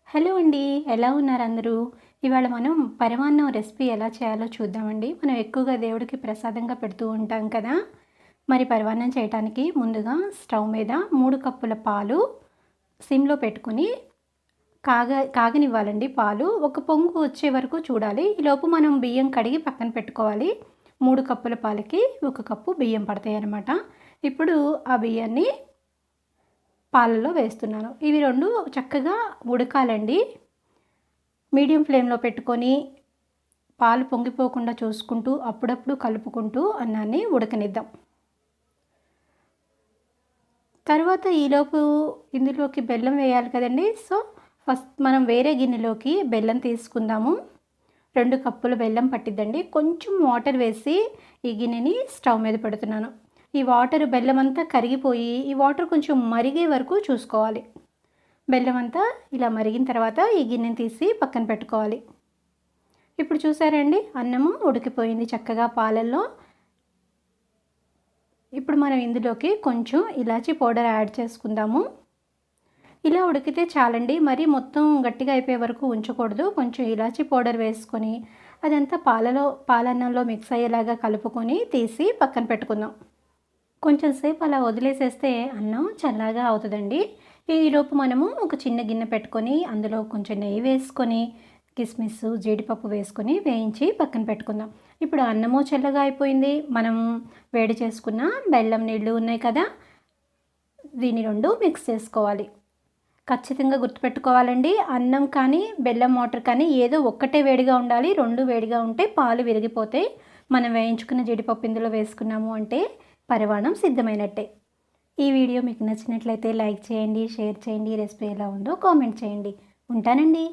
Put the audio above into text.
Hello అండి. ఎలా ఉన్నారు అందరూ? ఇవాళ మనం పరమాన్నం రెసిపీ ఎలా చేయాలో చూద్దామండి. మనం ఎక్కువగా దేవుడికి ప్రసాదంగా పెడుతూ ఉంటాం కదా! మరి పరమాన్నం చేయటానికి ముందుగా స్టవ్ మీద 3 కప్పుల పాలు సిమ్‌లో పెట్టుకొని కాగనివ్వాలండి పాలు. ఒక పొంగు వచ్చే వరకు చూడాలి. ఈలోపు మనం బియ్యం కడిగి పక్కన పెట్టుకోవాలి. 3 కప్పుల పాలకి 1 కప్పు బియ్యం పడతాయన్నమాట. ఇప్పుడు ఆ బియ్యాన్ని పాలలో వేస్తున్నాను. ఇవి 2 చక్కగా ఉడకాలండి. మీడియం ఫ్లేమ్‌లో పెట్టుకొని పాలు పొంగిపోకుండా చూసుకుంటూ అప్పుడప్పుడు కలుపుకుంటూ అన్నాన్ని ఉడకనిద్దాం. తర్వాత ఈలోపు ఇందులోకి బెల్లం వేయాలి కదండీ! సో, ఫస్ట్ మనం వేరే గిన్నెలోకి బెల్లం తీసుకుందాము. 2 కప్పుల బెల్లం పట్టిద్దండి. కొంచెం వాటర్ వేసి ఈ గిన్నెని స్టవ్ మీద పెడుతున్నాను. ఈ వాటర్ బెల్లం అంతా కరిగిపోయి ఈ వాటర్ కొంచెం మరిగే వరకు చూసుకోవాలి. బెల్లం అంతా ఇలా మరిగిన తర్వాత ఈ గిన్నెని తీసి పక్కన పెట్టుకోవాలి. ఇప్పుడు చూసారండి అన్నము ఉడికిపోయింది చక్కగా పాలల్లో. ఇప్పుడు మనం ఇందులోకి కొంచెం ఇలాచీ పౌడర్ యాడ్ చేసుకుందాము. ఇలా ఉడికితే చాలండి. మరి మొత్తం గట్టిగా అయిపోయే వరకు ఉంచకూడదు. కొంచెం ఇలాచీ పౌడర్ వేసుకొని అదంతా పాలన్నంలో మిక్స్ అయ్యేలాగా కలుపుకొని తీసి పక్కన పెట్టుకుందాం. కొంచెం సేపు అలా వదిలేసేస్తే అన్నం చల్లగా అవుతుందండి. ఈలోపు మనము ఒక చిన్న గిన్నె పెట్టుకొని అందులో కొంచెం నెయ్యి వేసుకొని కిస్మిస్ జీడిపప్పు వేసుకొని వేయించి పక్కన పెట్టుకుందాం. ఇప్పుడు అన్నము చల్లగా అయిపోయింది. మనం వేడి చేసుకున్న బెల్లం నీళ్ళు ఉన్నాయి కదా, దీని 2 మిక్స్ చేసుకోవాలి. ఖచ్చితంగా గుర్తుపెట్టుకోవాలండి. అన్నం కానీ బెల్లం వాటర్ కానీ ఏదో ఒక్కటే వేడిగా ఉండాలి. 2 వేడిగా ఉంటే పాలు విరిగిపోతాయి. మనం వేయించుకున్న జీడిపప్పు ఇందులో వేసుకున్నాము అంటే పరమాన్నం సిద్ధమైనట్టే. ఈ వీడియో మీకు నచ్చినట్లయితే లైక్ చేయండి, షేర్ చేయండి. రెసిపీ ఎలా ఉందో కామెంట్ చేయండి. ఉంటానండి.